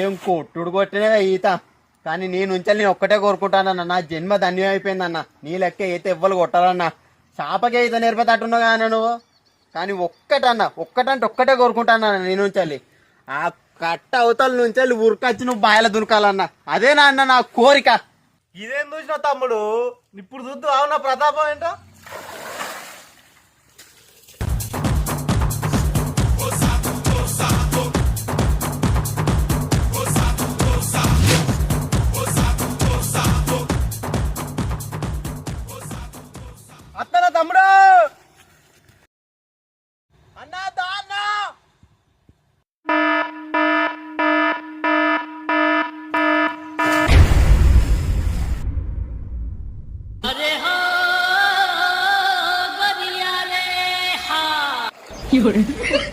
ఏం కొట్టుడు కొట్టినా ఈత కానీ నేను ఒక్కటే కోరుకుంటానన్న, నా జన్మ ధన్యం అయిపోయిందన్న. నీ లెక్క అయితే ఎవ్వరు కొట్టాలన్నా. చేపకి ఈత నేర్పేటట్టున్నావు కానీ నువ్వు. కానీ ఒక్కటే కోరుకుంటానన్న. నేను ఆ కట్ట అవతల నుంచి ఉరికొచ్చి నువ్వు బాయల దునకాలన్నా. అదే నా అన్న నా కోరిక. ఇదేం చూసినా తమ్ముడు, ఇప్పుడు చూద్దు అవునా ప్రతాపం ఏంటో. అత్తనా తమ్ముడు, అన్నా దా అన్నా.有人。